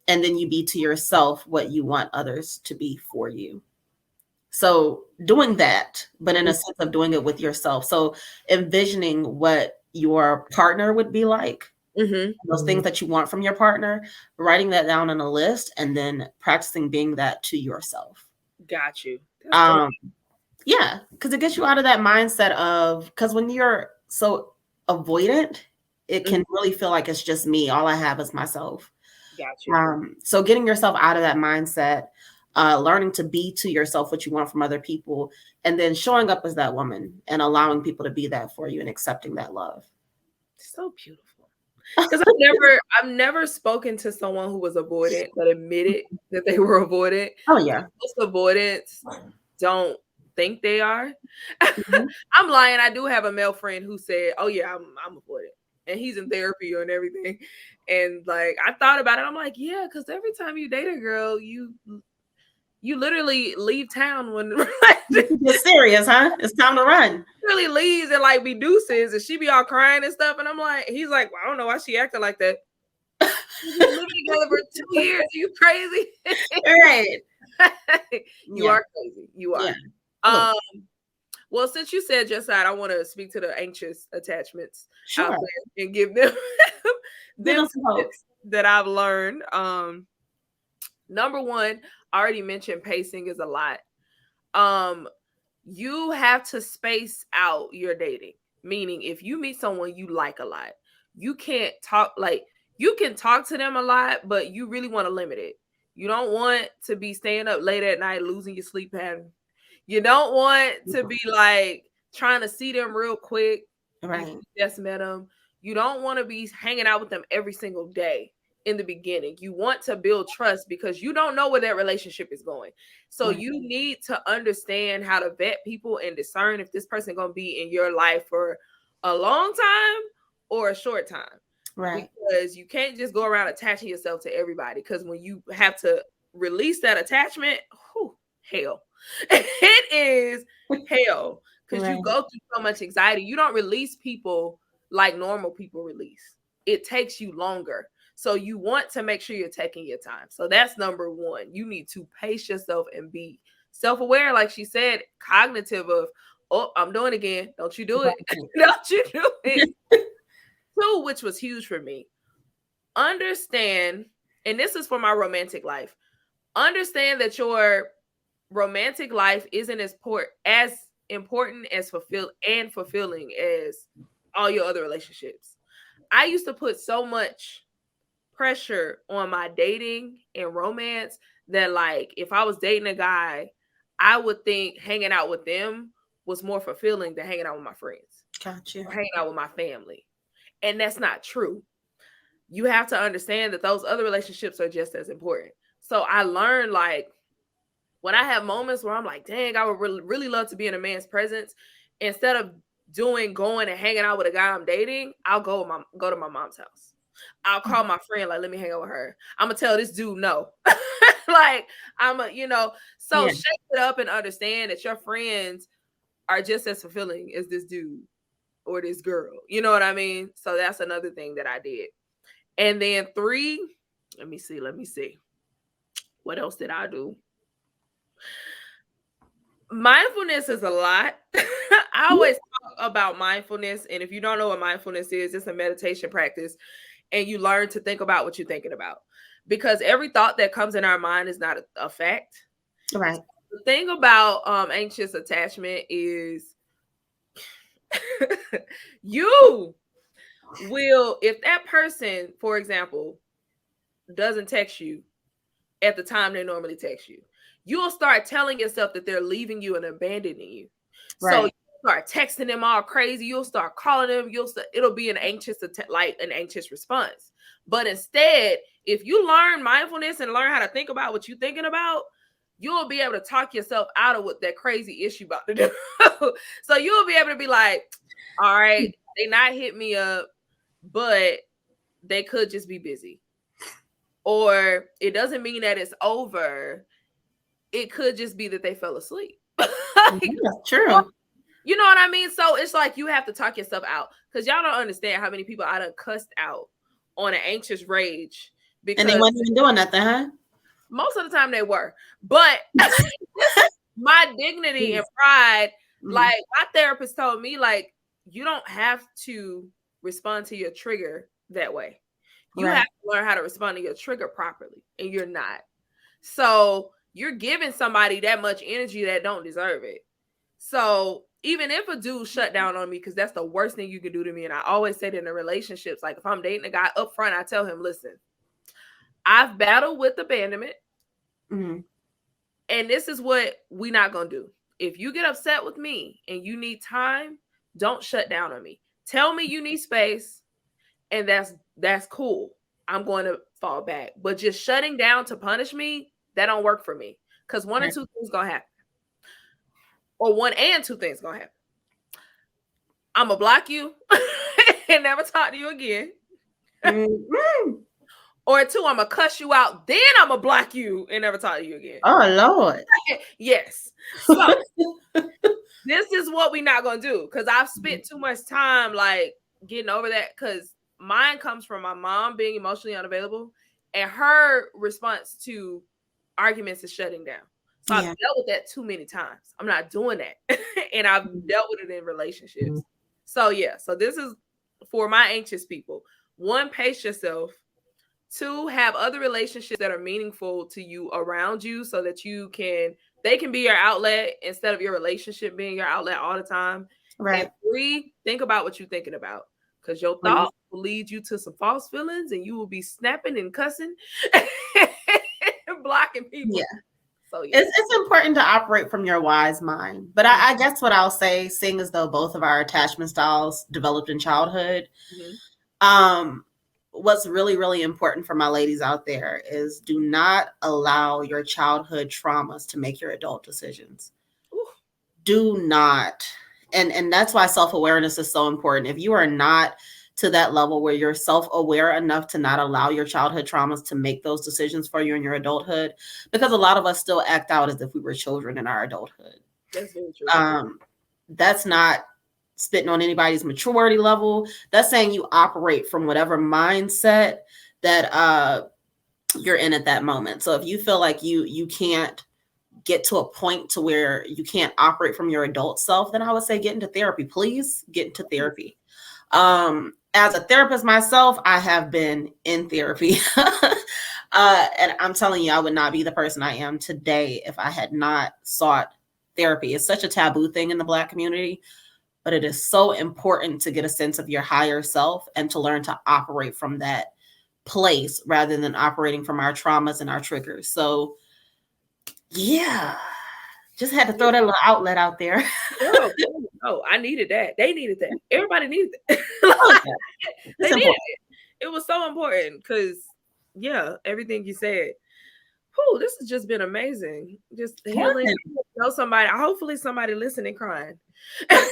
And then you be to yourself what you want others to be for you. So doing that, but in a sense of doing it with yourself. So envisioning what your partner would be like, those things that you want from your partner, writing that down on a list, and then practicing being that to yourself. Got you. Yeah, because it gets you out of that mindset of, because when you're so avoidant, it can really feel like it's just me. All I have is myself. Got you. So getting yourself out of that mindset, learning to be to yourself what you want from other people, and then showing up as that woman and allowing people to be that for you and accepting that love. So beautiful. Because I've never spoken to someone who was avoidant that admitted that they were avoidant. Oh yeah. Most avoidants don't think they are. Mm-hmm. I'm lying. I do have a male friend who said, "Oh yeah, I'm avoidant," and he's in therapy and everything. And like I thought about it, I'm like, yeah, because every time you date a girl, you literally leave town when It's serious, huh? It's time to run. really leaves and like be deuces, and she be all crying and stuff. And I'm like, he's like, well, I don't know why she acting like that. We've been living together for 2 years. Are you crazy? Right. You are crazy. You are. Yeah. Well, since you said just that, I want to speak to the anxious attachments out Sure. there and give them Give us some some hope. tips that I've learned. Number one, I already mentioned pacing is a lot. You have to space out your dating. Meaning, if you meet someone you like a lot, you can't talk like you can talk to them a lot, but you really want to limit it. You don't want to be staying up late at night, losing your sleep pattern. You don't want to be like trying to see them real quick. Right. You just met them. You don't want to be hanging out with them every single day in the beginning. You want to build trust because you don't know where that relationship is going. So Right. you need to understand how to vet people and discern if this person going to be in your life for a long time or a short time. Right. Because you can't just go around attaching yourself to everybody, because when you have to release that attachment, hell. It is hell, because you go through so much anxiety. You don't release people like normal people release. It takes you longer. So you want to make sure you're taking your time. So that's number one. You need to pace yourself and be self-aware, like she said, cognitive of, oh, I'm doing it again. Don't you do it. Don't you do it. Two, which was huge for me. Understand, and this is for my romantic life, understand that your romantic life isn't as important as fulfilling as all your other relationships. I used to put so much pressure on my dating and romance that, like, if I was dating a guy, I would think hanging out with them was more fulfilling than hanging out with my friends. Gotcha. Or hanging out with my family. And that's not true. You have to understand that those other relationships are just as important. So I learned, like, when I have moments where I'm like, dang, I would really love to be in a man's presence, instead of going and hanging out with a guy I'm dating, I'll go to my mom's house. I'll call my friend, like, let me hang out with her. I'm gonna tell this dude no. Like, so shake it up and understand that your friends are just as fulfilling as this dude or this girl. You know what I mean? So that's another thing that I did. And then 3, let me see. What else did I do? Mindfulness is a lot. I always talk about mindfulness. And if you don't know what mindfulness is, it's a meditation practice. And you learn to think about what you're thinking about. Because every thought that comes in our mind is not a fact. Right. The thing about anxious attachment is you will, if that person, for example, doesn't text you at the time they normally text you, you'll start telling yourself that they're leaving you and abandoning you. Right. So you start texting them all crazy. You'll start calling them. It'll be an anxious response. But instead, if you learn mindfulness and learn how to think about what you're thinking about, you'll be able to talk yourself out of what that crazy issue about to do. So you'll be able to be like, all right, they not hit me up, but they could just be busy. Or it doesn't mean that it's over. It could just be that they fell asleep. That's true. You know what I mean? So it's like you have to talk yourself out, because y'all don't understand how many people I done cussed out on an anxious rage. And they wasn't even doing nothing, huh? Most of the time they were. But my dignity and pride, like my therapist told me, like, you don't have to respond to your trigger that way. You have to learn how to respond to your trigger properly, and you're not. So you're giving somebody that much energy that don't deserve it. So even if a dude shut down on me, because that's the worst thing you can do to me, and I always say that in the relationships, like if I'm dating a guy up front, I tell him, listen, I've battled with abandonment, and this is what we're not going to do. If you get upset with me and you need time, don't shut down on me. Tell me you need space, and that's cool. I'm going to fall back. But just shutting down to punish me, that don't work for me. Because one or two things going to happen. or one and two things gonna happen. I'm gonna block you and never talk to you again. Mm-hmm. Or two, I'm gonna cuss you out, then I'm gonna block you and never talk to you again. Oh Lord. Yes. So this is what we're not gonna do, because I've spent too much time like getting over that, because mine comes from my mom being emotionally unavailable, and her response to arguments is shutting down. So I've dealt with that too many times. I'm not doing that. And I've dealt with it in relationships. So yeah, so this is for my anxious people. One, pace yourself. Two, have other relationships that are meaningful to you around you, so that they can be your outlet instead of your relationship being your outlet all the time. Right. And three, think about what you're thinking about, because your thoughts will lead you to some false feelings, and you will be snapping and cussing and blocking people. Yeah. So yeah. It's important to operate from your wise mind. But I guess what I'll say, seeing as though both of our attachment styles developed in childhood, what's really, really important for my ladies out there is do not allow your childhood traumas to make your adult decisions. Ooh. Do not. And that's why self-awareness is so important. If you are not to that level where you're self-aware enough to not allow your childhood traumas to make those decisions for you in your adulthood, because a lot of us still act out as if we were children in our adulthood. That's very true. That's not spitting on anybody's maturity level. That's saying you operate from whatever mindset that you're in at that moment. So if you feel like you can't get to a point to where you can't operate from your adult self, then I would say get into therapy. Please get into therapy. As a therapist myself, I have been in therapy. And I'm telling you, I would not be the person I am today if I had not sought therapy. It's such a taboo thing in the Black community, but it is so important to get a sense of your higher self and to learn to operate from that place rather than operating from our traumas and our triggers. So yeah, just had to throw that little outlet out there. Oh, I needed that. They needed that. Everybody needed that. They needed it. It was so important because, yeah, everything you said. Whew, this has just been amazing. Just healing. Know somebody. Hopefully, somebody listening crying. Like,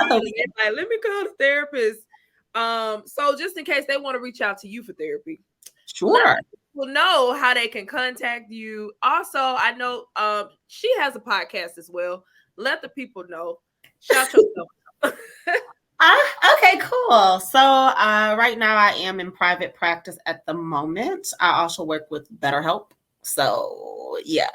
let me call the therapist. So just in case they want to reach out to you for therapy, sure. People know how they can contact you. Also, I know she has a podcast as well. Let the people know. Shout yourself. Okay, cool. So right now I am in private practice at the moment. I also work with BetterHelp. So yeah,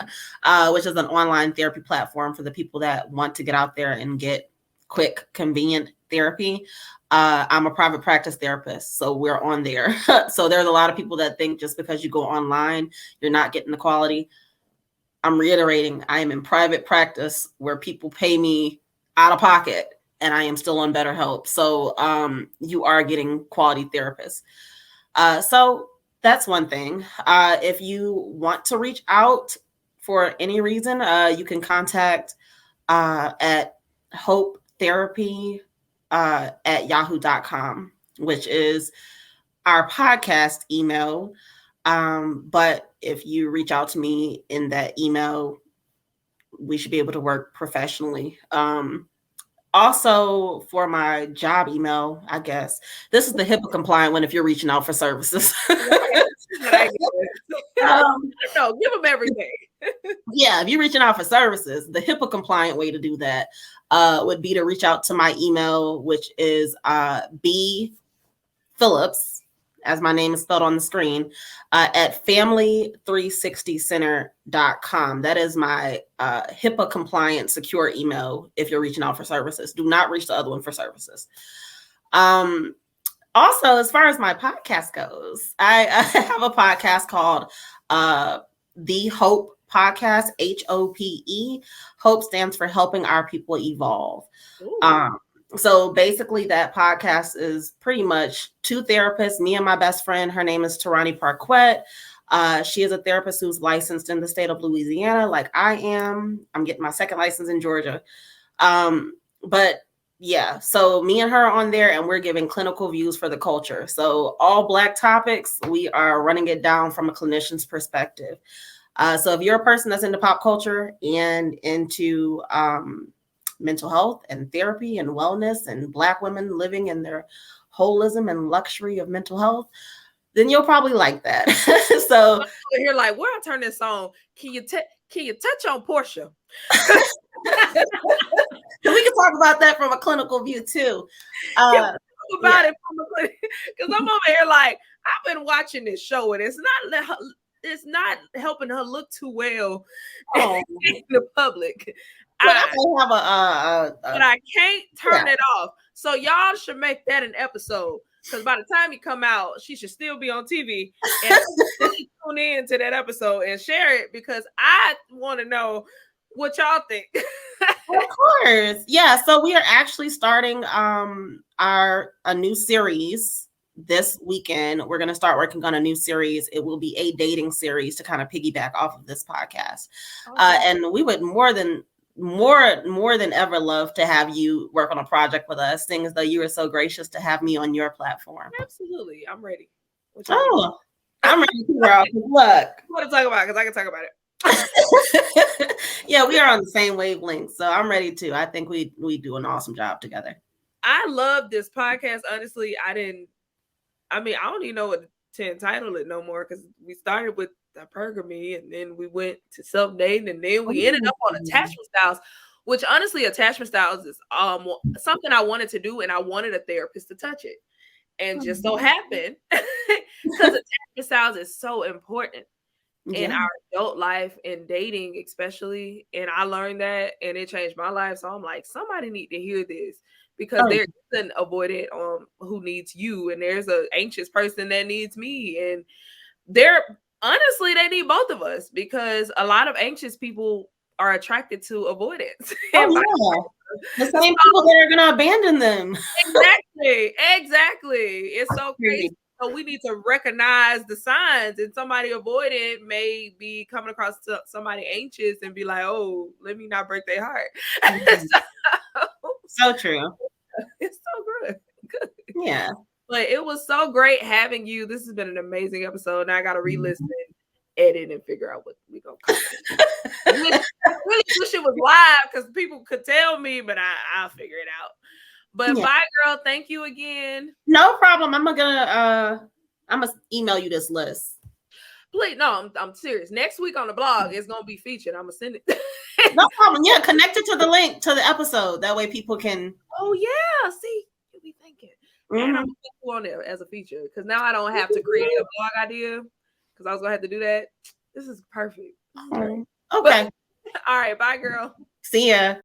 which is an online therapy platform for the people that want to get out there and get quick, convenient therapy. I'm a private practice therapist, so we're on there. So there's a lot of people that think just because you go online, you're not getting the quality. I'm reiterating, I am in private practice where people pay me out of pocket, and I am still on BetterHelp. So you are getting quality therapists. So that's one thing. If you want to reach out for any reason, you can contact at Hope Therapy at yahoo.com, which is our podcast email. But if you reach out to me in that email, we should be able to work professionally. Also, for my job email, I guess this is the HIPAA compliant one if you're reaching out for services. No, give them everything. Yeah, if you're reaching out for services, the HIPAA compliant way to do that would be to reach out to my email, which is B Phillips, as my name is spelled on the screen, at family360center.com. That is my HIPAA compliant secure email if you're reaching out for services. Do not reach the other one for services. Also, as far as my podcast goes, I have a podcast called The Hope Podcast, HOPE. Hope stands for Helping Our People Evolve. So basically that podcast is pretty much two therapists, me and my best friend. Her name is Tarani Parquette. She is a therapist who's licensed in the state of Louisiana, like I am. I'm getting my second license in Georgia. But yeah, so me and her are on there and we're giving clinical views for the culture. So all Black topics, we are running it down from a clinician's perspective. So if you're a person that's into pop culture and into mental health and therapy and wellness and Black women living in their holism and luxury of mental health, then you'll probably like that. So I'm here like, where I turn this on? Can you touch on Portia? we can talk about that from a clinical view too. About it from a clinic, because I'm over here like, I've been watching this show and it's not helping her look too well in the public. But I can't turn it off. So y'all should make that an episode, because by the time you come out, she should still be on TV. And tune in to that episode and share it, because I want to know what y'all think. Of course. Yeah. So we are actually starting a new series this weekend. We're going to start working on a new series. It will be a dating series to kind of piggyback off of this podcast. And we would more than ever love to have you work on a project with us, seeing as though you were so gracious to have me on your platform. Absolutely. I'm ready. I'm ready to girl. Look. What want to talk about? Because I can talk about it. Yeah, we are on the same wavelength, so I'm ready to. I think we do an awesome job together. I love this podcast. Honestly, I don't even know what to entitle it no more, because we started with hypergamy and then we went to self-dating and then we ended up on attachment styles, which honestly, attachment styles is something I wanted to do, and I wanted a therapist to touch it, and just so happened, because attachment styles is so important in our adult life and dating especially. And I learned that, and it changed my life. So I'm like, somebody need to hear this, because there's an avoidant who needs you, and there's an anxious person that needs me, and honestly, they need both of us, because a lot of anxious people are attracted to avoidance. The same people that are going to abandon them. Exactly. It's so crazy. So we need to recognize the signs, and somebody avoidant may be coming across somebody anxious and be like, oh, let me not break their heart. So true. It's so good. Yeah. But it was so great having you. This has been an amazing episode. Now I got to re-listen, edit, and figure out what we're going to cover. I really wish it was live, because people could tell me, but I'll figure it out. But bye, girl. Thank you again. No problem. I'm gonna email you this list. Please, no, I'm serious. Next week on the blog, it's gonna be featured. I'm gonna send it. No problem. Yeah, connect it to the link to the episode. That way people can. Oh yeah, see, you be thinking. And I'm gonna put you on there as a feature, because now I don't have to create a blog idea, because I was gonna have to do that. This is perfect. Okay. All right, bye, girl. See ya.